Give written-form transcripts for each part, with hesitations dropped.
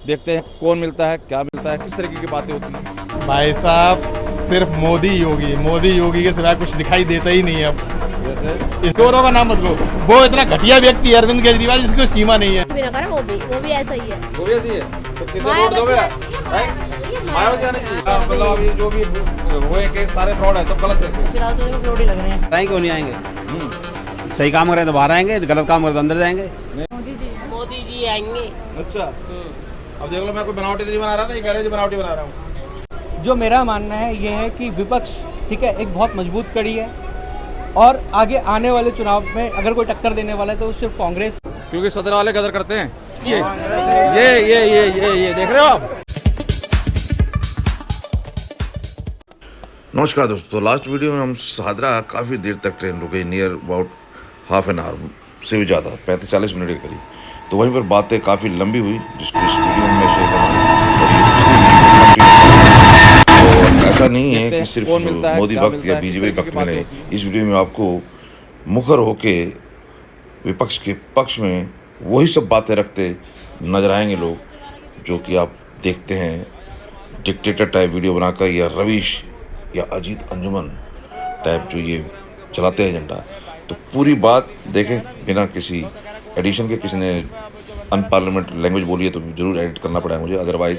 देखते हैं कौन मिलता है, क्या मिलता है, किस तरीके की बातें होती हैं। भाई साहब सिर्फ मोदी योगी के सिवाय कुछ दिखाई देता ही नहीं है अब। जैसे इस दोनों का नाम मत लो, वो इतना घटिया व्यक्ति है अरविंद केजरीवाल, जिसकी कोई सीमा नहीं है। भी ना करे वो भी ऐसा ही है। वो भी ऐसी है तो किसे वोट दोगे? मायावती आने जी मतलब अभी जो भी हुए केस सारे फ्रॉड है, सब गलत है। फिलहाल तो इनको फ्रॉड ही लग रहे हैं। आएंगे क्यों नहीं आएंगे? सही काम करें तो बाहर आएंगे, गलत काम करें तो अंदर जाएंगे। मोदी जी आएंगे। अच्छा अब देख लो, मैं कोई बनावटी तो नहीं बना रहा ना, ये कह रहे हैं बनावटी बना रहा हूँ। जो मेरा मानना है ये है कि विपक्ष ठीक है एक बहुत मजबूत कड़ी है और आगे आने वाले चुनाव में अगर कोई टक्कर देने वाला है तो सिर्फ कांग्रेस, क्योंकि सदर वाले गदर करते हैं। ये देख रहे हो आप। नमस्कार दोस्तों, लास्ट वीडियो में हम सादरा काफ़ी देर तक ट्रेन रुक गई, near about half an hour से भी ज़्यादा, 35-40 मिनट के करीब। तो वहीं पर बातें काफ़ी लंबी हुई, जिसको इस वीडियो में मैं शेयर करूँगा। और ऐसा नहीं है कि सिर्फ मोदी भक्त या बीजेपी भक्त मिले। इस वीडियो में आपको मुखर होके विपक्ष के पक्ष में वही सब बातें रखते नजर आएंगे लोग, जो कि आप देखते हैं डिक्टेटर टाइप वीडियो बनाकर या रवीश या अजीत अंजुमन टाइप जो ये चलाते हैं एजेंडा। तो पूरी बात देखें बिना किसी एडिशन के। किसी ने अनपार्लियामेंट लैंग्वेज बोली है तो ज़रूर एडिट करना पड़ा है मुझे, अदरवाइज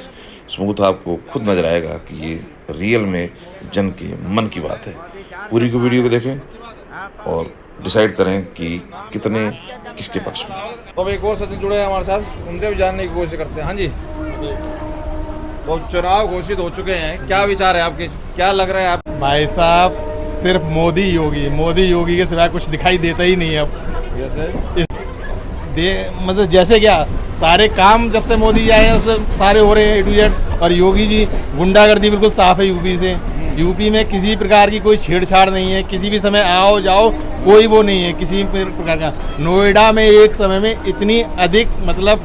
स्मूथ आपको खुद नज़र आएगा कि ये रियल में जन के मन की बात है। पूरी को वीडियो को देखें और डिसाइड करें कि कितने किसके पक्ष में। तो अब एक और सचिन जुड़े हैं हमारे साथ, उनसे भी जानने की कोशिश करते हैं। हाँ जी, तो चुनाव घोषित हो चुके हैं, क्या विचार है आपके, क्या लग रहा है आप? भाई साहब सिर्फ मोदी योगी के सिवाय कुछ दिखाई देता ही नहीं है अब। जैसे मतलब जैसे क्या सारे काम जब से मोदी जी आए हैं उससे सारे हो रहे हैं A to Z। और योगी जी गुंडागर्दी बिल्कुल साफ है यूपी से। यूपी में किसी प्रकार की कोई छेड़छाड़ नहीं है, किसी भी समय आओ जाओ कोई वो नहीं है किसी प्रकार का। नोएडा में एक समय में इतनी अधिक मतलब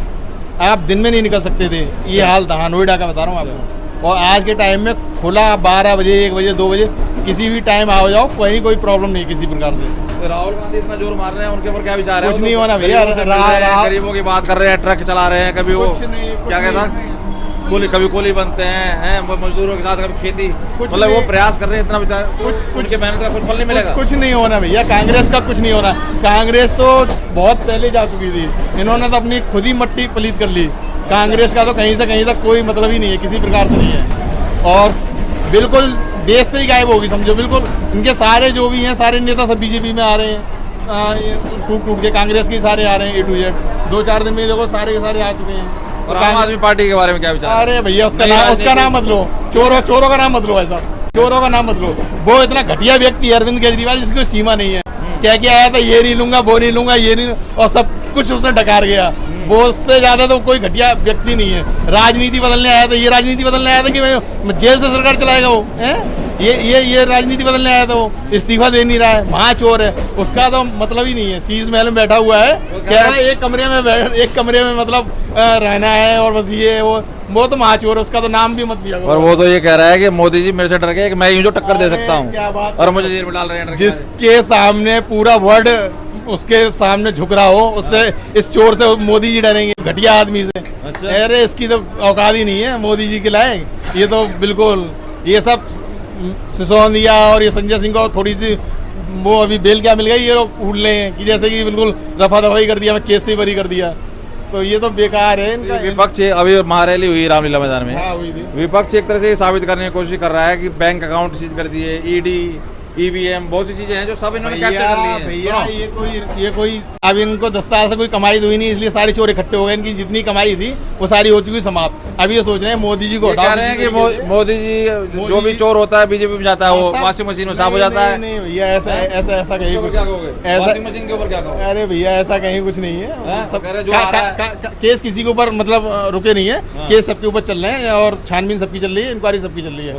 आप दिन में नहीं निकल सकते थे, ये हाल था। हाँ, नोएडा का बता रहा हूँ आपको। और आज के टाइम में खुला 12 बजे 1 बजे 2 बजे किसी भी टाइम आओ जाओ, कोई प्रॉब्लम नहीं किसी प्रकार से। तो राहुल गांधी इतना जोर मार रहे हैं, उनके ऊपर क्या विचार है? कुछ नहीं होना भैया, गरीबों की बात कर रहे हैं, ट्रक चला रहे हैं, कभी वो क्या कहता कभी कोली बनते हैं मजदूरों के साथ, कभी खेती, मतलब वो प्रयास कर रहे हैं इतना विचार। उनके मेहनत का कुछ फल नहीं मिलेगा। कुछ नहीं होना भैया, कांग्रेस का कुछ नहीं होना। कांग्रेस तो बहुत पहले जा चुकी थी, इन्होंने तो अपनी खुद ही मट्टी पलीत कर ली। कांग्रेस का तो कहीं से कहीं तक कोई मतलब ही नहीं है, किसी प्रकार से नहीं है। और बिल्कुल देश से ही गायब होगी समझो। बिल्कुल इनके सारे जो भी हैं सारे नेता सब बीजेपी में आ रहे हैं, टूट के कांग्रेस के सारे आ रहे हैं A to Z। 2-4 दिन में देखो सारे के सारे आ चुके हैं। और आम आदमी पार्टी के बारे में क्या विचार? अरे भैया उसका नाम मत लो, चोरों का नाम मत लो, ऐसा चोरों का नाम मत लो। वो इतना घटिया व्यक्ति है अरविंद केजरीवाल, जिसकी कोई सीमा नहीं है। क्या आया था, ये नहीं लूंगा वो नहीं लूंगा ये नहीं, और सब कुछ उसने डकार गया। वो उससे ज्यादा तो कोई घटिया व्यक्ति नहीं है। राजनीति बदलने आया था, ये राजनीति बदलने आया था कि मैं जेल से सरकार चलाएगा वो है। ये राजनीति बदलने आया था, वो इस्तीफा दे नहीं रहा है, महाचोर है। उसका तो मतलब ही नहीं है, शीश महल में बैठा हुआ है, कह रहा है एक कमरे में मतलब रहना है और बस ये वो तो महाचोर है, उसका तो नाम भी मत दिया। और वो तो ये कह रहा है कि मोदी जी मेरे से डर गए कि मैं यूं जो टक्कर दे सकता हूँ और मुझे जेल में डाल रहे हैं। जिसके सामने पूरा वर्ल्ड उसके सामने झुक रहा हो, उससे इस चोर से मोदी जी डरेंगे, घटिया आदमी से। अच्छा। अरे इसकी तो औकात ही नहीं है मोदी जी के लायक। ये तो बिल्कुल ये सब सिसोदिया और ये संजय सिंह को थोड़ी सी वो अभी बेल क्या मिल गई, ये लोग उड़ ले हैं कि जैसे कि बिल्कुल रफा दफाई कर दिया, मैं केस से बरी कर दिया। तो ये तो बेकार है इनका। विपक्ष अभी महारैली हुई रामलीला मैदान में। हाँ, हुई थी। विपक्ष एक तरह से साबित करने की कोशिश कर रहा है कि बैंक अकाउंट सीज कर दिए, ईडी EVM बहुत सी चीजें हैं जो सब इन्होंने कैप्चर कर ली हैं। भैया ये कोई अब इनको 10 साल से कोई कमाई तो हुई नहीं, इसलिए सारे चोर इकट्ठे हो गए। इनकी जितनी कमाई थी वो सारी हो चुकी समाप्त। अभी ये सोच रहे हैं मोदी जी को कह रहे हैं कि मोदी जी जो भी चोर होता है बीजेपी में जाता है, वो वॉशिंग मशीन में साफ हो जाता है। नहीं भैया ऐसा कहीं कुछ, वॉशिंग मशीन के ऊपर क्या कहोगे? अरे भैया ऐसा कहीं कुछ नहीं है। सब जो आ रहा है केस किसी के ऊपर मतलब रुके नहीं है, केस सबके ऊपर चल रहे हैं और छानबीन सबकी चल रही है, इंक्वायरी सबकी चल रही है।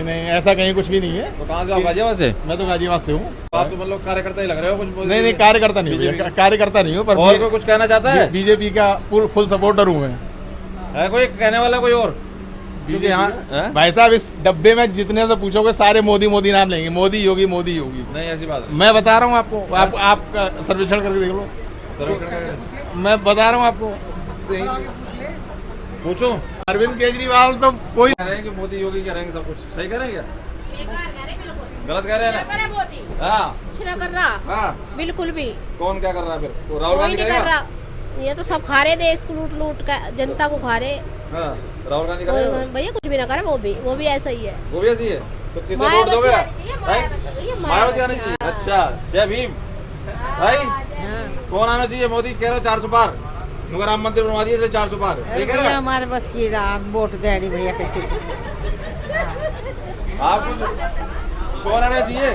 नहीं ऐसा कहीं कुछ भी नहीं है। तो कहाँ से आप? गाजियाबाद से? मैं तो गाजियाबाद से हूँ। आप तो मतलब कार्यकर्ता ही लग रहे हो कुछ? नहीं कार्यकर्ता नहीं भैया, कार्यकर्ता नहीं हूँ। पर और कोई कुछ कहना चाहता है? बीजेपी का फुल सपोर्टर हूँ मैं। है कोई कहने वाला कोई और? क्योंकि यहाँ भाई साहब इस डब्बे में जितने से पूछोगे सारे मोदी नाम लेंगे, मोदी योगी। नहीं ऐसी बात है। मैं बता रहा हूँ आपको, आप सर्वेक्षण करके देख लो। मैं बता रहा हूँ आपको, पूछो। अरविंद केजरीवाल तो कोई कह रहे हैं कि मोदी योगी करेंगे सब कुछ, सही करेंगे क्या? गलत कह रहे हैं ना? हाँ कुछ ना कर रहा हाँ, बिल्कुल भी। कौन क्या कर रहा है फिर? वो राहुल कोई गांधी नहीं कर करेगा? रहा, ये तो सब खा रहे देश को लूट लूट का, जनता को खा रहे। हाँ, राहुल गांधी करेगा? भैया कुछ भी ना करे, वो भी ऐसा ही है। वो भी ऐसी है, तो किसे वोट मायावती दोगे? आनी चाहिए, भाई मायावती मायावती आनी चाहिए। अच्छा, जय भीम भाई। कौन आना चाहिए? मोदी कह रहे हो 400 पार, मगर राम मंदिर बनवा दिए 400 पार, सही कह रहे हैं? हमारे बस की वोट दे रही भैया किसी को। आप कुछ कौन आना चाहिए?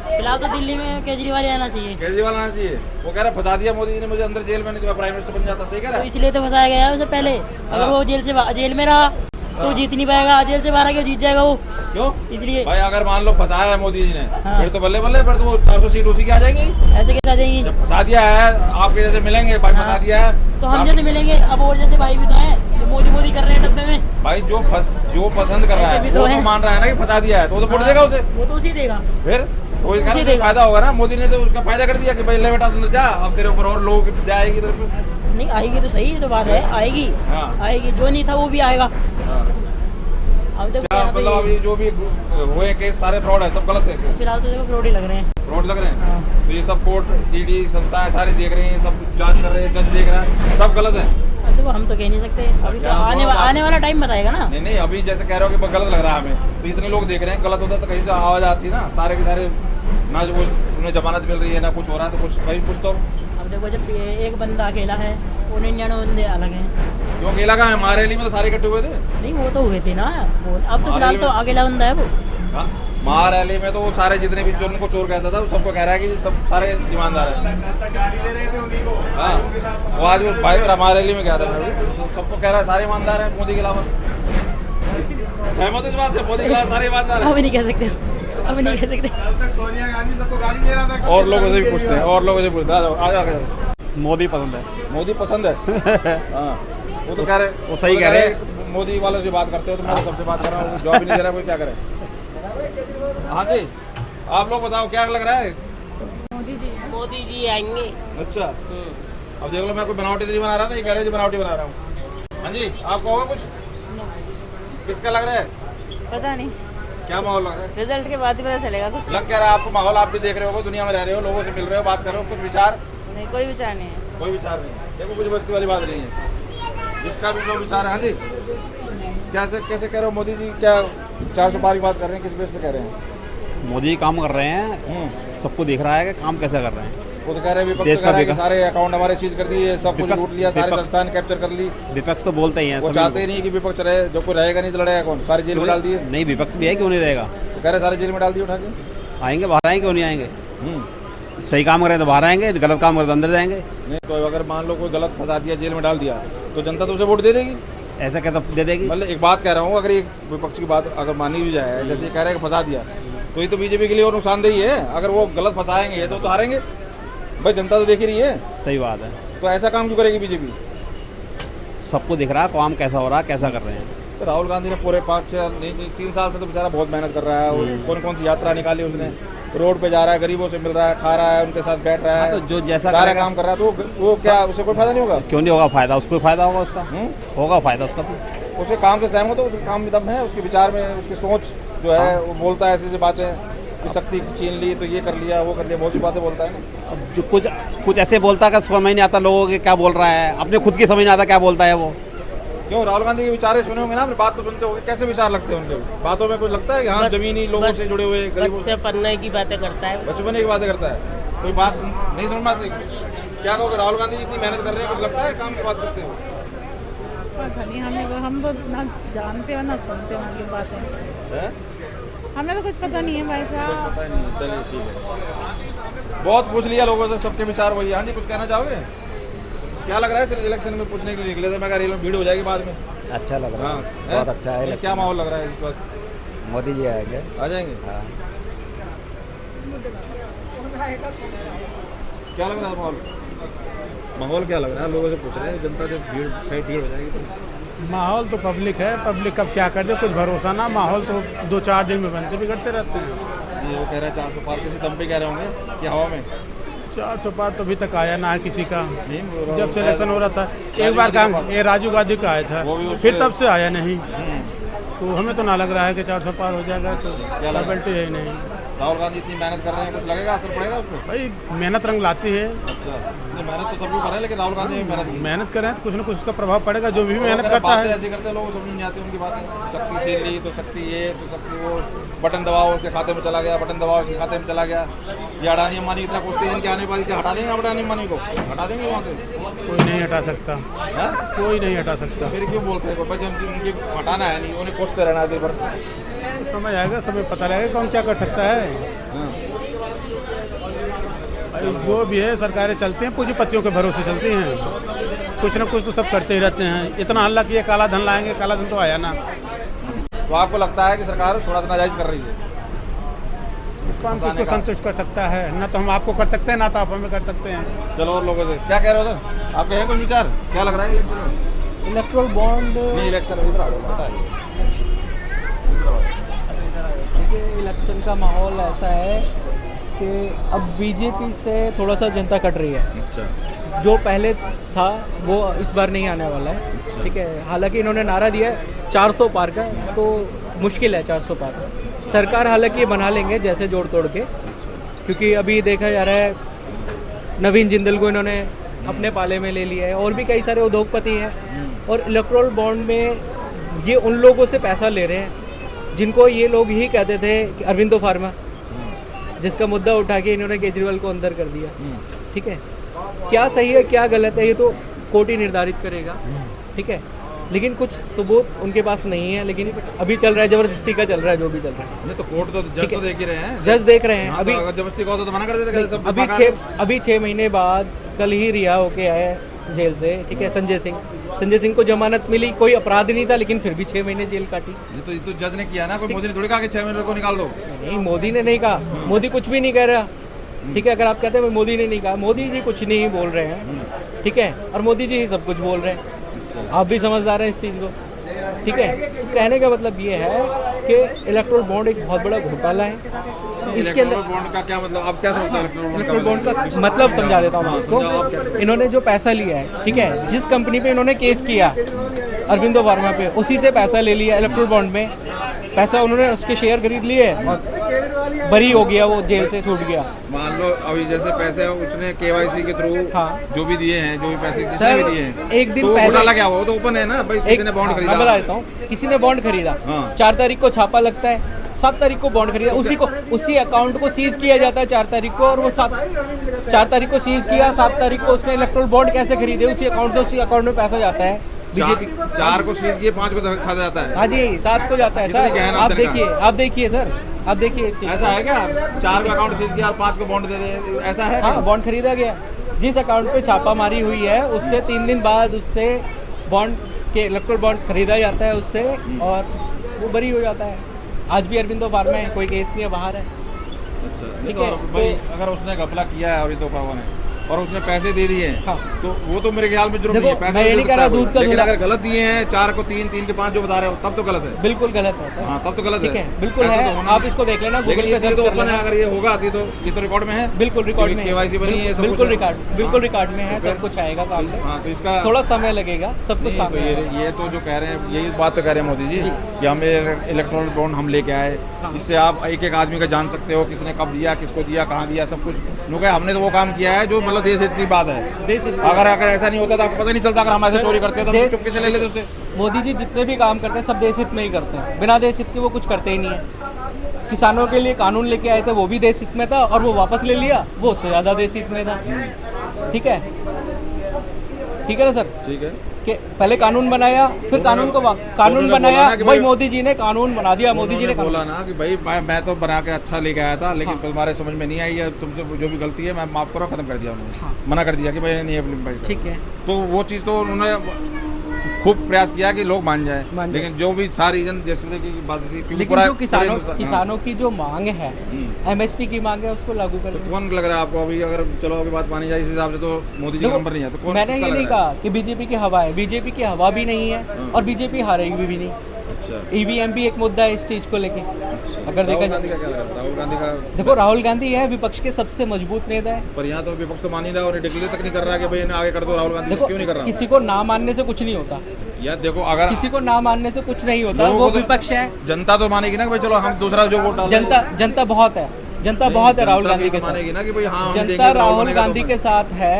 फिलहाल तो दिल्ली में केजरीवाल आना चाहिए। केजरीवाल आना चाहिए। वो कह रहा है फंसा दिया मोदी जी ने मुझे अंदर जेल में, नहीं तो मैं प्राइम मिनिस्टर बन जाता, सही कह रहा है? इसलिए तो फंसाया गया है उसे पहले। अगर वो जेल में रहा तो जीत नहीं पाएगा, जेल से बाहर आके जीत जाएगा वो। क्यों? इसलिए भाई अगर मान लो फंसाया है मोदी जी ने, हाँ। फिर तो बल्ले बल्ले, फिर तो वो 400 सीट उसी की आ जाएंगी। ऐसे कैसे आ जाएंगी? जब फंसा दिया है, आपके जैसे मिलेंगे भाई, फंसा दिया है तो हम जैसे मिलेंगे, अब और जैसे भाई भी तो हैं जो मोदी मोदी कर रहे हैं डब्बे में। भाई जो पसंद कर रहा ऐसे है भी तो वो तो हैं। मान रहा है ना कि फंसा दिया है, तो वो तो वोट देगा उसे। वो तो उसी देगा। फिर तो इसका उसी तो देगा। फायदा होगा ना, मोदी ने तो उसका फायदा कर दिया कि भाई ले बेटा अंदर जा, अब तेरे ऊपर और लोग जाएगी तेरे पे। नहीं आएगी तो सही, ये तो बात है, आएगी। हाँ। आएगी, जो नहीं था वो भी आएगा। हाँ। अब देखो क्या यहाँ पे मतलब अभी जो भी हुए केस सारे फ्रॉड है, सब गलत है, फिलहाल तो देखो फ्रॉड ही लग रहे हैं। फ्रॉड लग रहे हैं। तो ये सब कोर्ट ईडी संस्थाएं सारी देख रही हैं, सब जांच कर रहे हैं, जज देख रहा है, सब गलत है। अब देखो हम तो कह नहीं सकते, अभी तो क्या बोलो, आने वाला टाइम बताएगा ना। नहीं नहीं, अभी जैसे कह रहे हो कि गलत लग रहा है हमें, तो इतने लोग देख रहे हैं, गलत होता तो कहीं से आवाज आती ना, सारे के सारे ना, जो उन्हें जमानत मिल रही है ना कुछ हो रहा है, तो कुछ कहीं कुछ तो। अब देखो जब एक बंदा अकेला है, 99 बंदे अलग हैं। क्यों अकेला कहाँ है? हमारे रैली में तो सारे इकट्ठे हुए थे। नहीं वो तो हुए थे ना, अब तो फिलहाल तो अकेला बंदा है वो। हाँ, महारैली में तो वो सारे जितने भी चोर को चोर कहता था, वो सबको कह रहा है कि सब सारे ईमानदार हैं। हाँ, वो आज वो भाई महारैली में गया था, सबको कह रहा है सारे ईमानदार हैं मोदी के अलावा। सहमत इस बात से? मोदी के अलावा सारे ईमानदार हैं। अभी नहीं कह सकते, अभी नहीं कह सकते। सोनिया गांधी सबको गाड़ी दे रहा था। और लोगों से भी पूछते हैं, और लोगों से पूछते हैं। आ जाओ। मोदी पसंद है। मोदी पसंद है। हाँ, वो तो कह रहे, वो सही कह रहे हैं। मोदी वालों से बात करते हो तो मैं तो सबसे बात कर रहा हूँ, जवाब ही नहीं दे रहा, कोई क्या करे। हाँ जी, आप लोग बताओ क्या लग रहा है? मोदी जी आएंगे। अच्छा, अब देख लो, मैं कोई बनावटी तो नहीं बना रहा ना, ये कह रहे हैं बनावटी बना रहा हूँ। हाँ जी, आप कहोगे कुछ? किसका लग रहा है? पता नहीं, क्या माहौल लग रहा है? रिजल्ट के बाद ही पता चलेगा कुछ। लग क्या रहा है आपको माहौल? आप भी देख रहे हो, दुनिया में रह रहे हो, लोगों से मिल रहे हो, बात कर रहे हो, कुछ विचार? नहीं, कोई विचार नहीं है। कोई विचार नहीं है। देखो कुछ बस्ती वाली बात नहीं है, जिसका भी जो विचार है। हाँ जी, कैसे कह रहे हो? मोदी जी क्या 400 पार की बात कर रहे हैं, किस बेस पे कह रहे हैं? मोदी काम कर रहे हैं, सबको दिख रहा है कि काम कैसे कर रहे हैं। वो तो कह रहे हैं, विपक्ष देश कह रहा है का कि सारे अकाउंट हमारे सीज कर दिए, सब कुछ लूट लिया, सारे संस्थान कैप्चर कर ली। विपक्ष तो बोलते ही हैं, वो सभी चाहते ही नहीं कि विपक्ष रहे, जो कोई रहेगा नहीं तो लड़ेगा कौन? सारे जेल में डाल दिए। नहीं, विपक्ष भी है, क्यों नहीं रहेगा? तो कह रहे सारे जेल में डाल दिए उठा के। आएंगे, बाहर आएंगे, क्यों नहीं आएंगे? सही काम करें तो बाहर आएंगे, गलत काम करें तो अंदर जाएंगे। नहीं तो अगर मान लो कोई गलत फंसा दिया, जेल में डाल दिया, तो जनता तो उसे वोट दे देगी। ऐसा कैसे दे देगी? मतलब एक बात कह रहा हूँ, अगर ये विपक्ष की बात अगर मानी भी जाए, जैसे कह रहे हैं कि फंसा दिया, तो ये तो बीजेपी के लिए और नुकसानदेही है। अगर वो गलत फंसाएंगे तो हारेंगे भाई, जनता तो देख ही रही है। सही बात है। तो ऐसा काम क्यों करेगी बीजेपी? सबको दिख रहा है काम कैसा हो रहा है, कैसा कर रहे हैं। तो राहुल गांधी ने पूरे 3 साल से तो बेचारा बहुत मेहनत कर रहा है, कौन कौन सी यात्रा निकाली उसने, रोड पे जा रहा है, गरीबों से मिल रहा है, खा रहा है, उनके साथ बैठ रहा है। तो जो जैसा सारा करेगा, काम कर रहा है, तो वो क्या उसे कोई फायदा नहीं होगा? क्यों नहीं होगा फायदा? उसको फायदा होगा, उसका होगा फायदा उसका। तो उसके काम से सहमत हो? उसके काम में दम है, उसके विचार में, उसकी सोच जो है, वो बोलता है ऐसी बातें कि शक्ति छीन ली तो ये कर लिया, वो कर लिया, बहुत सी बातें बोलता है ना। अब जो कुछ ऐसे बोलता है कि समझ नहीं आता लोगों के क्या बोल रहा है, अपने खुद की समझ नहीं आता क्या बोलता है वो। क्यों? राहुल गांधी के विचार सुने होंगे ना, अपनी बात तो सुनते होंगे, कैसे विचार लगते हैं उनके? बातों में कुछ लगता है कि हाँ जमीनी लोगों से जुड़े हुए, गरीबों से पन्ने की बातें करता है, बचपन की बातें करता है, कोई बात नहीं समझ में आती? क्या कहोगे? राहुल गांधी इतनी मेहनत कर रहे हैं, कुछ लगता है काम की बात करते हो? पता नहीं, हम तो ना जानते हो ना सुनते हो उनकी बातें, हमें तो कुछ पता नहीं है भाई साहब। पता नहीं है। चलिए ठीक है, बहुत पूछ लिया लोगों से, सबके विचार वही। हाँ जी, कुछ कहना चाहोगे? क्या लग रहा है? चलिए इलेक्शन में पूछने के लिए निकले थे, मैं कह रेल में भीड़ हो जाएगी बाद में। अच्छा लग रहा है, हाँ, बहुत अच्छा है। क्या माहौल लग रहा है इस वक्त? मोदी जी आएंगे। आ जाएंगे? हाँ। क्या लग रहा है माहौल? माहौल क्या लग रहा है? लोगों से पूछ रहे हैं, जनता से भीड़ हो जाएगी। माहौल तो पब्लिक है, पब्लिक कब क्या कर दे कुछ भरोसा ना। माहौल तो 2-4 दिन में बनते बिगड़ते रहते हैं। ये वो कह रहे हैं 400 पार, किसी दम पे कह रहे होंगे कि हवा में 400 पार तो अभी तक आया ना है किसी का। नहीं, जब सिलेक्शन हो रहा था एक बार काम ये राजीव गांधी का आया वो भी था, उसके- फिर तब से आया नहीं। तो हमें तो ना लग रहा है कि 400 पार हो जाएगा, तो कैपेबिलिटी है ही नहीं। राहुल गांधी इतनी मेहनत कर रहे हैं, कुछ लगेगा असर पड़ेगा उस पर? भाई मेहनत रंग लाती है, अच्छा, नहीं, मेहनत तो सभी कर रहे हैं, लेकिन राहुल गांधी ने भी मेहनत की। मेहनत करें तो कुछ ना कुछ उसका प्रभाव पड़ेगा। जो भी मेहनत लोग करता बातें है ऐसी करते हैं, लोग समझ नहीं आती उनकी बातें। शक्ति छीन ली तो शक्ति ये तो शक्ति वो, बटन दबाओ उसके खाते में चला गया, बटन दबाओ उसके खाते में चला गया। ये अडानी अंबानी इतना कुश्ती है इनके आने वाली, क्या हटा देंगे अडानी अंबानी को? हटा देंगे वहाँ से? कोई नहीं हटा सकता, हाँ? कोई नहीं हटा सकता। फिर क्यों बोलते हैं भाई, जब उनकी हटाना है नहीं, उन्हें कुश्ते रहना है दिन भर। समय आएगा, समय पता लगेगा कौन क्या कर सकता है। हाँ। भाई जो भी है सरकारें चलती हैं पूंजीपतियों के भरोसे चलती हैं, कुछ ना कुछ तो सब करते ही रहते हैं। इतना हल्ला किए काला धन लाएंगे, काला धन तो आया ना। तो आपको लगता है कि सरकार थोड़ा सा नाजायज कर रही है? कौन किसको संतुष्ट कर सकता है? ना तो हम आपको कर सकते हैं, ना तो आप हमें कर सकते हैं। चलो, और लोगों से क्या कह रहे हो सर? आपके हैं कुछ विचार? क्या लग रहा है इलेक्शन में? इलेक्ट्रल बॉन्ड, नहीं, इलेक्शन में इधर आ जाओ, हटा दो। देखिए इलेक्शन का माहौल ऐसा है कि अब बीजेपी से थोड़ा सा जनता कट रही है। अच्छा, जो पहले था वो इस बार नहीं आने वाला है, ठीक है। हालांकि इन्होंने नारा दिया है 400 पार का, तो मुश्किल है 400 पार। सरकार हालांकि ये बना लेंगे जैसे जोड़ तोड़ के, क्योंकि अभी देखा जा रहा है नवीन जिंदल को इन्होंने अपने पाले में ले लिया है, और भी कई सारे उद्योगपति हैं। और इलेक्ट्रल बॉन्ड में ये उन लोगों से पैसा ले रहे हैं जिनको ये लोग ही कहते थे कि अरविंदो फार्मा, जिसका मुद्दा उठा के इन्होंने केजरीवाल को अंदर कर दिया, ठीक है। क्या सही है क्या गलत है ये तो कोर्ट ही निर्धारित करेगा, ठीक है। लेकिन कुछ सबूत उनके पास नहीं है, लेकिन अभी चल रहा है, जबरदस्ती का चल रहा है जो भी चल रहा है। नहीं तो कोर्ट तो जज तो देख ही रहे हैं, जज देख रहे हैं। हाँ, अभी तो अगर जबरदस्ती को तो मना कर देते कैसे? सब अभी 6 महीने बाद कल ही रिहा होके आए जेल से, ठीक है। संजय सिंह को जमानत मिली, कोई अपराध नहीं था, लेकिन फिर भी 6 महीने जेल काटी। ये तो जज ने किया ना, कोई मोदी ने थोड़ी कहा कि 6 महीने को निकाल दो। नहीं, मोदी ने नहीं कहा, मोदी कुछ भी नहीं कह रहा, ठीक है। अगर आप कहते हैं मोदी ने नहीं कहा, मोदी जी कुछ नहीं बोल रहे हैं, ठीक है। और मोदी जी ही सब कुछ बोल रहे हैं, आप भी समझदार हैं इस चीज़ को, ठीक है। कहने का मतलब ये है कि इलेक्ट्रल बॉन्ड एक बहुत बड़ा घोटाला है। इसके अंदर बॉन्ड का क्या मतलब, आप क्या समझते हैं? इलेक्ट्रल बॉन्ड का मतलब समझा देता हूँ आपको। इन्होंने जो पैसा लिया है, ठीक है, जिस कंपनी पे इन्होंने केस किया अरविंदो फार्मा पे, उसी से पैसा ले लिया इलेक्ट्रल बॉन्ड में। पैसा उन्होंने उसके शेयर खरीद लिए और बरी हो गया, वो जेल से छूट गया। मान लो अभी जैसे पैसे उसने KYC के थ्रू हाँ। जो भी दिए हैं, जो भी पैसे जिसने भी दिए हैं, एक दिन तो पहले घोटाला क्या हुआ? वो तो ओपन है ना भाई, किसी ने बॉन्ड खरीदा। मैं बता देता हूँ, किसी ने बॉन्ड खरीदा, हाँ। 4 तारीख को छापा लगता है, 7 तारीख को बॉन्ड खरीदा, उसी अकाउंट को सीज किया जाता है 4 तारीख को, और वो 4 तारीख को सीज किया, 7 तारीख को उसने इलेक्ट्रल बॉन्ड कैसे खरीदे, उसी अकाउंट से उसी अकाउंट में पैसा जाता है बीजेपी। 4 को सीज किए, 5 को खा जाता है। हाँ जी, 7 को जाता है इतनी सर। गहन आप अंतर का। देखिए, सर, आप देखिए इस चीज़ ऐसा है क्या? 4 को अकाउंट सीज किया और 5 को बॉन्ड दे दे, ऐसा है? हाँ, बॉन्ड खरीदा गया। जिस अकाउंट पे छापा मारी हुई है उससे 3 दिन बाद उससे बॉन्ड के इलेक्ट्रल बॉन्ड खरीदा जाता है उससे, और वो बरी हो जाता है। आज भी अरविंदो फार्मा है, कोई केस नहीं है, बाहर है। अच्छा, नहीं ठीक तो है, भाई अगर उसने घपला किया है अरविंदो फार्मा ने और उसने पैसे दे दिए हैं, हाँ। तो वो तो मेरे ख्याल में जुर्म देखो, नहीं है, पैसे मैं ये दे नहीं सकता कह रहा है दूध का लेकिन दूल्हा। अगर गलत दिए हैं 4 को 3, 3 के 5 जो बता रहे हो, तब तो गलत है। बिल्कुल गलत है सर। हाँ, तब तो गलत ठीक है, है, बिल्कुल ऐसा है। तो होना आप नहीं। इसको देख लेना, लेकिन गूगल ये पे चीज़ सर्च तो कर ओपन है, लेना। अगर ये होगा ये तो रिकॉर्ड में है। बिल्कुल रिकॉर्ड में है। KYC बनी है, सब बिल्कुल कुछ है। रिकॉर्ड, बिल्कुल रिकॉर्ड में है, तो सब कुछ आएगा सामने। हाँ, तो इसका थोड़ा समय लगेगा, सब कुछ नहीं, तो सामने आएगा। ये तो जो कह रहे हैं, यही बात तो कह रहे हैं मोदी जी कि हम इलेक्ट्रॉनिक बॉन्ड हम लेके आए, इससे आप एक आदमी का जान सकते हो किसने कब दिया, किसको दिया, कहाँ दिया, सब कुछ। क्योंकि हमने तो वो काम किया है जो मतलब देश हित की बात है। देश हित- अगर ऐसा नहीं होता तो आपको पता नहीं चलता। अगर हम ऐसे चोरी करते तो हम चुपके से ले लेते उससे। मोदी जी जितने भी काम करते हैं सब देश हित में ही करते हैं, बिना देश हित के वो कुछ करते ही नहीं है। किसानों के लिए कानून लेके आए थे, वो भी देश हित में था, और वो वापस ले लिया, वो उससे ज़्यादा देश हित में था। ठीक है, ठीक है ना सर? ठीक है कि पहले कानून बनाया, फिर कानून बनाया, वही मोदी जी ने कानून बना दिया। मोदी जी ने बोला ना कि भाई मैं तो बना के अच्छा लेके आया था, लेकिन तुम्हारे समझ में नहीं आई है, तुमसे जो भी गलती है मैं माफ करो, खत्म कर दिया उन्होंने। मना कर दिया कि भाई नहीं इम्प्लीमेंट। ठीक है, तो वो चीज़ तो उन्होंने खूब प्रयास किया कि लोग मान जाए, लेकिन जो भी था रीजन जैसे की बात थी, लेकिन जो किसानों की जो मांग है, MSP की मांग है, उसको लागू कर। कौन लग रहा है आपको अभी? अगर चलो अभी बात मानी जाए इस हिसाब से तो मोदी जी का नंबर नहीं है, तो कौन? मैंने ये नहीं कहा कि बीजेपी की हवा है, बीजेपी की हवा भी नहीं है और बीजेपी हारेगी भी नहीं। अच्छा। ईवीएम भी एक मुद्दा है इस चीज को लेके। अगर देखा राहुल गांधी का क्या लग रहा है? राहुल गांधी का देखो, राहुल गांधी है विपक्ष के सबसे मजबूत नेता है। पर यहाँ तो विपक्ष तो मान ही रहा है और डिक्लेयर तक नहीं कर रहा है कि भाई इन्हें आगे कर दो। राहुल गांधी देखो, क्यों नहीं कर रहा? किसी को ना मानने से कुछ नहीं होता, यार देखो, अगर किसी को ना मानने से कुछ नहीं होता। लोगों वो को तो- विपक्ष है, जनता तो मानेगी ना कि भाई चलो हम दूसरा जो वोट डालें जनता बहुत है, जनता बहुत है राहुल गांधी के साथ। मानेगी ना कि भाई हाँ हम देंगे जनता तो राहुल बनेगा गांधी तो के साथ है,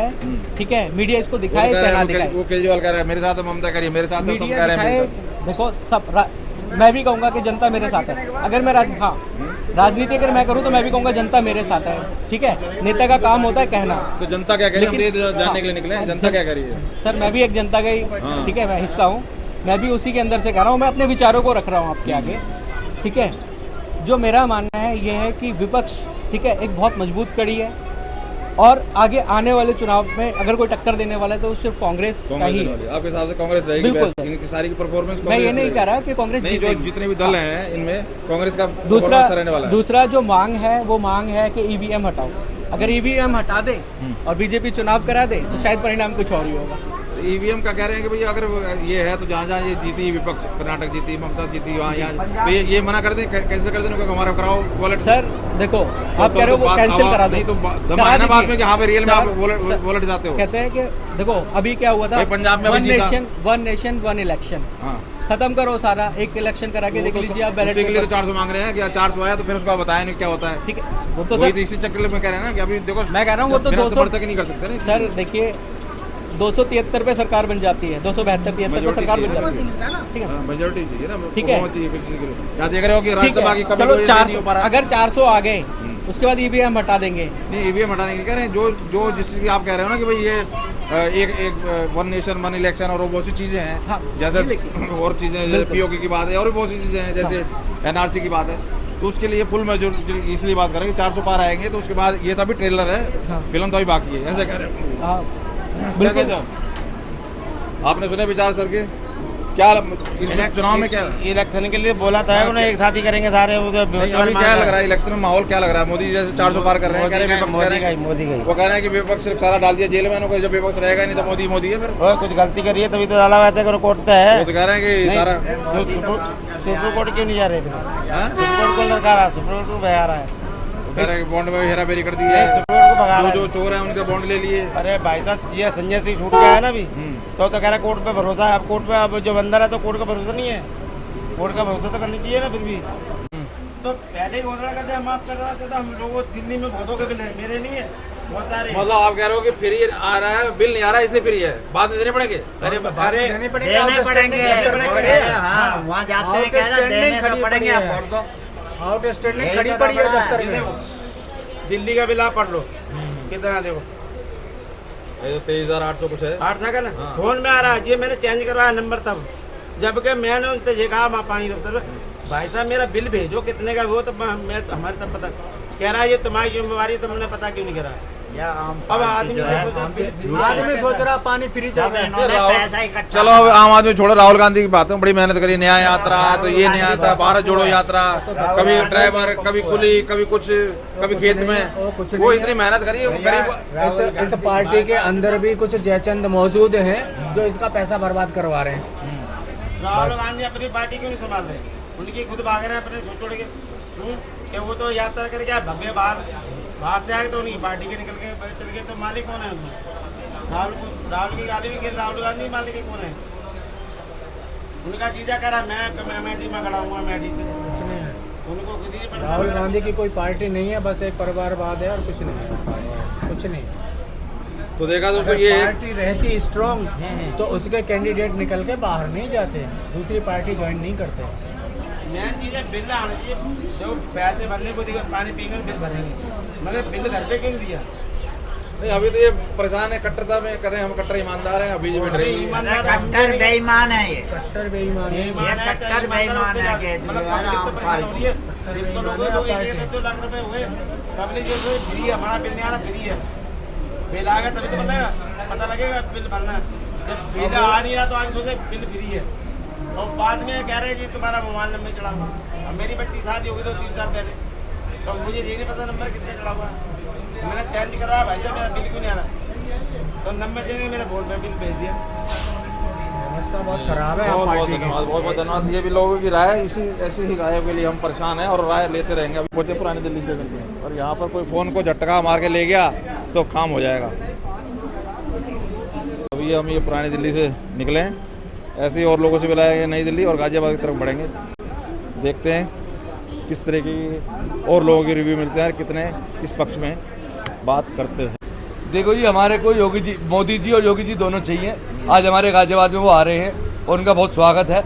ठीक है। मीडिया इसको दिखाए चाहे ना दिखाए, वो केजरीवाल कह रहा है मेरे साथ है, ममता कह रही है मेरे साथ है, सब मीडिया कह रहे हैं दिखाए। देखो मैं भी कहूंगा कि जनता मेरे साथ है। अगर मैं राजनीति अगर मैं करूं तो मैं भी कहूंगा जनता मेरे साथ है, ठीक है। नेता का काम होता है कहना। तो जनता क्या कह रही है? हम लेकिन- ये जानने के लिए निकले हैं, जनता क्या कह रही है? सर मैं भी एक जनता का ही, ठीक है, मैं हिस्सा हूँ। मैं भी उसी के अंदर से कह रहा हूँ, मैं अपने विचारों को रख रहा हूँ आपके आगे, ठीक है। जो मेरा मानना है ये है कि विपक्ष, ठीक है, एक बहुत मजबूत कड़ी है और आगे आने वाले चुनाव में अगर कोई टक्कर देने वाला है तो सिर्फ कांग्रेस का ही है। आपके हिसाब से कांग्रेस रहेगी? बिल्कुल। बेस्ट? इनकी सारी की परफॉर्मेंस मैं ये नहीं कह रहा कि कांग्रेस नहीं, जो जीतेगी। जितने भी दल हैं इनमें कांग्रेस का दूसरा अच्छा रहने वाला है। दूसरा जो मांग है वो मांग है कि ईवीएम हटाओ। अगर ईवीएम हटा दे और बीजेपी चुनाव करा दे तो शायद परिणाम कुछ और ही होगा। ईवीएम का कह रहे हैं कि भाई अगर ये है तो जहाँ जहाँ ये जीती विपक्ष, कर्नाटक जीती, ममता जीती, वहाँ यहाँ तो ये मना कर दें, कैंसिल कर दें, हमारा कराओ वॉलेट। सर देखो, आप कह रहे हो वो कैंसिल करा दो। नहीं तो दम है ना बाद में कि हाँ भाई रियल में आप वॉलेट जाते हो। कहते हैं कि देखो अभी क्या हुआ था, भाई पंजाब में वन नेशन वन इलेक्शन खत्म करो सारा, एक इलेक्शन करा के देख लीजिए आप बैलेट के लिए तो 400 मांग रहे हैं कि 400 आया तो फिर उसको बताया नहीं क्या होता है। ठीक है, वो तो वही सर इसी चक्कर में कह रहे हैं ना कि अभी देखो मैं कह रहा हूँ वो तो 200 तक नहीं कर सकते ना सर। देखिए 273 पे सरकार बन जाती है, 272-73 पे सरकार बन जाती है, ठीक है, मेजोरिटी चाहिए ना, ठीक है। यहाँ देख रहे हो कि राज्यसभा की कमी चलो नहीं 400, हो पा रहा। अगर 400 आ गए उसके बाद ईवीएम हटा देंगे। नहीं ईवीएम हटाने की कह रहे हैं, जो जिस चीज़ की आप कह रहे हो ना कि भाई ये एक वन नेशन वन इलेक्शन और बहुत सी चीज़ें हैं, हाँ, जैसे और चीज़ें जैसे पीओके की बात है और भी बहुत सी चीज़ें हैं, जैसे एनआरसी की बात है, तो उसके लिए फुल मेजोरिटी इसलिए बात करेंगे 400 पार आएंगे तो उसके बाद ये तो अभी ट्रेलर है, फिल्म तो अभी बाकी है, ऐसे कह रहे हो। बिल्कुल। आपने सुने विचार सर के क्या चुनाव में क्या इलेक्शन के लिए बोला था उन्हें एक साथ ही करेंगे सारे। वो अभी क्या लग रहा है इलेक्शन में माहौल क्या लग रहा है? मोदी जैसे 400 पार कर रहे हैं, कह रहे हैं विपक्ष कह रहे हैं, मोदी का वो कह रहे हैं कि विपक्ष सिर्फ सारा डाल दिया जेल में, इनको जब विपक्ष रहेगा नहीं तो मोदी मोदी है फिर। कुछ गलती करी है तभी तो डाला हुआ था, कोर्ट है। वो तो कह रहे हैं कि सारा सुप्रीम कोर्ट क्यों नहीं जा रहे थे? सुप्रीम कोर्ट को लड़का रहा, सुप्रीम कोर्ट को भगा रहा है, कह रहे हैं कि बॉन्ड में हेराफेरी कर दी है, सुप्रीम कोर्ट को भगा रहा है। जो चोर है उनके बॉन्ड ले लिए। अरे भाई साहब ये संजय सिंह छूट गया है ना अभी, तो कह रहा है कोर्ट पे भरोसा है। अब कोर्ट पे अब जो अंदर है तो कोर्ट का भरोसा नहीं है, कोर्ट का भरोसा तो करनी चाहिए ना फिर भी। तो पहले ही घोषणा कर दे हम माफ कर देते, हम लोगों दिल्ली में बहुतों के बिल है, मेरे नहीं है, बहुत सारे। मतलब आप कह रहे हो कि फ्री आ रहा है, बिल नहीं आ रहा है इसलिए फ्री है, बाद में देने पड़ेंगे? अरे देने पड़ेंगे, वहाँ जाते हैं कह रहा देने तो पड़ेंगे आपको। आउट स्टैंडिंग खड़ी पड़ी है दफ्तर में, दिल्ली का बिल आप पढ़ लो कितना देखो, ये तो 23,800 कुछ है, 8 था ना। फोन में आ रहा है, ये मैंने चेंज करवाया नंबर तब, जबकि मैंने उनसे ये कहा वहाँ पानी दफ्तर में, भाई साहब मेरा बिल भेजो कितने का, वो तो मैं हमारे तब पता कह रहा है ये तुम्हारी जिम्मेवारी, तुमने पता क्यों नहीं करा। अब आदमी सोच रहा पानी फ्री चल रहा है। चलो आम आदमी छोड़ो, राहुल गांधी की बात है, बड़ी मेहनत करी, न्याय यात्रा तो ये न्याय यात्रा, भारत जोड़ो यात्रा, कभी ड्राइवर कभी कुली कभी कुछ कभी खेत में, वो इतनी मेहनत करी गरीब। इस पार्टी के अंदर भी कुछ जयचंद मौजूद हैं जो इसका पैसा बर्बाद करवा रहे हैं। राहुल गांधी अपनी पार्टी क्यों नहीं संभाल रहे, उनकी खुद भाग रहे हैं अपने छोड़ के, कि वो तो यात्रा करके भगे बाहर से आए तो उनकी पार्टी के निकल के चल गए, तो मालिक कौन है उनमें? राहुल की गाली भी गिर, राहुल गांधी मालिक कौन है? उनका जीजा कह रहा मैं अमेठी में खड़ा हूँ, अमेठी से उनको खुद ही पड़ता। राहुल गांधी की कोई पार्टी नहीं है, बस एक परिवारवाद है और कुछ नहीं, कुछ नहीं। तो देखा दोस्तों, ये पार्टी रहती स्ट्रॉन्ग तो उसके कैंडिडेट निकल के बाहर नहीं जाते, दूसरी पार्टी ज्वाइन नहीं करते। मेन चीज़ है बिल आना चाहिए, जो पैसे भरने को दिया पानी पीकर बिल भरेंगे, मगर बिल घर पे क्यों नहीं दिया? नहीं अभी तो ये परेशान है, कट्टरता में कर रहे हैं, हम कट्टर ईमानदार हैं, अभी में डरे कट्टर बेईमान है, ये कट्टर बेईमान है, कट्टर बेईमान है, मतलब 2 लाख रुपए हुए, पब्लिक जो फ्री है, हमारा बिल नहीं आ रहा, फ्री है, बिल आ गया तभी तो पता लगेगा बिल भरना, जब बिल आ नहीं रहा तो आज सोचे बिल फ्री है, और बाद में कह रहे हैं जी तुम्हारा मोबाइल नंबर चढ़ा हुआ। अब मेरी बच्ची शादी हो गई तो 3 साल पहले, तो मुझे ये नहीं पता नंबर किसका चढ़ा हुआ, मैंने चेंज करवाया, भाई साहब मेरा बिल क्यों नहीं आ रहा, तो नंबर चेंज मेरे फोन पे बिल भेज दिया। व्यवस्था बहुत खराब है बहुत बहुत पार्टी की। धन्यवाद, बहुत बहुत धन्यवाद। ये भी लोगों की राय है, ऐसी ही राय के लिए हम परेशान हैं और राय लेते रहेंगे। अभी पहुंचे पुरानी दिल्ली स्टेशन पे और यहाँ पर कोई फ़ोन को झटका मार के ले गया तो काम हो जाएगा। अभी हम ये पुरानी दिल्ली से निकले हैं, ऐसे ही और लोगों से मिलाएंगे नई दिल्ली और गाजियाबाद की तरफ बढ़ेंगे। देखते हैं किस तरह की और लोगों की रिव्यू मिलते हैं और कितने किस पक्ष में बात करते हैं। देखो जी, हमारे को योगी जी, मोदी जी और योगी जी दोनों चाहिए। आज हमारे गाजियाबाद में वो आ रहे हैं और उनका बहुत स्वागत है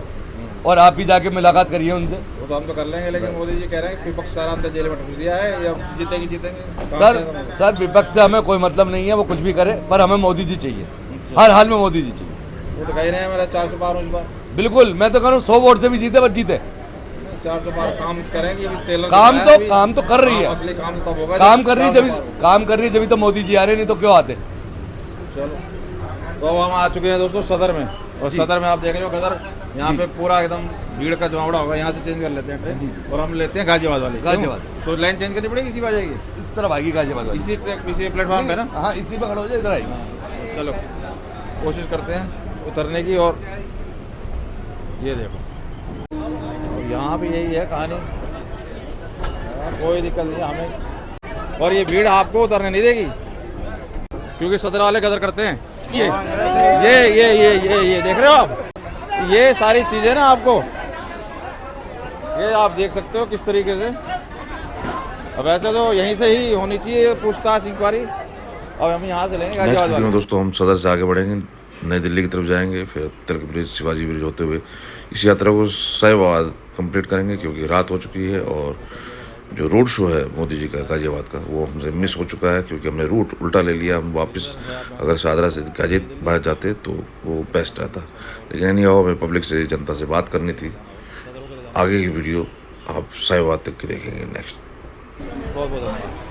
और आप भी जाके मुलाकात करिए उनसे। वो तो हम तो कर लेंगे, लेकिन मोदी जी कह रहे हैं विपक्ष सारा अंदर जेल में ठूस दिया है या जीतेंगे। सर विपक्ष से हमें कोई मतलब नहीं है, वो कुछ भी करे, पर हमें मोदी जी चाहिए, हर हाल में मोदी जी चाहिए। वो तो कह रहे हैं मेरा 400 पार उस बार। बिल्कुल, मैं तो कह रहा हूँ 100 वोट से भी जीते, बस जीते। 400 पार काम करेंगे, काम तो कर रही है, असली काम तब होगा काम कर रही है जब तो मोदी जी आ रहे, नहीं तो क्यों आते। चलो, तो अब हम आ चुके हैं दोस्तों सदर में, और सदर में आप देख रहे हो गदर, यहाँ पे पूरा एकदम भीड़ का जमावड़ा होगा। यहाँ से चेंज कर लेते हैं ट्रेन और हम लेते हैं गाजियाबाद वाली। गाजियाबाद तो लाइन चेंज करनी पड़ेगी, इसी पे आ जाएगी, इस तरफ आएगी गाजियाबाद वाली, इसी ट्रैक इसी प्लेटफॉर्म पे ना। हाँ, इसी पे खड़ा हो जाए, इधर आएगी। चलो कोशिश करते हैं उतरने की। और ये देखो यहाँ भी यही है कहानी, कोई दिक्कत नहीं हमें। और ये भीड़ आपको उतरने नहीं देगी क्योंकि सदर वाले गदर करते हैं। ये देख रहे हो आप, ये सारी चीजें ना आपको, ये आप देख सकते हो किस तरीके से। अब वैसे तो यहीं से ही होनी चाहिए पूछताछ इंक्वायरी। अब हम यहाँ से लेंगे गाजियाबाद वाले। दोस्तों हम सदर से आगे बढ़ेंगे, नई दिल्ली की तरफ जाएंगे, फिर तिलक ब्रिज, शिवाजी ब्रिज होते हुए इस यात्रा को साहिबाबाद कंप्लीट करेंगे क्योंकि रात हो चुकी है और जो रोड शो है मोदी जी का गाजियाबाद का वो हमसे मिस हो चुका है क्योंकि हमने रूट उल्टा ले लिया। हम वापस अगर शाहदरा से गाजियाबाद जाते तो वो बेस्ट रहता, लेकिन नहीं हो, हमें पब्लिक से, जनता से बात करनी थी। आगे की वीडियो आप साहिबाबाद तक की देखेंगे नेक्स्ट। बहुत बहुत धन्यवाद।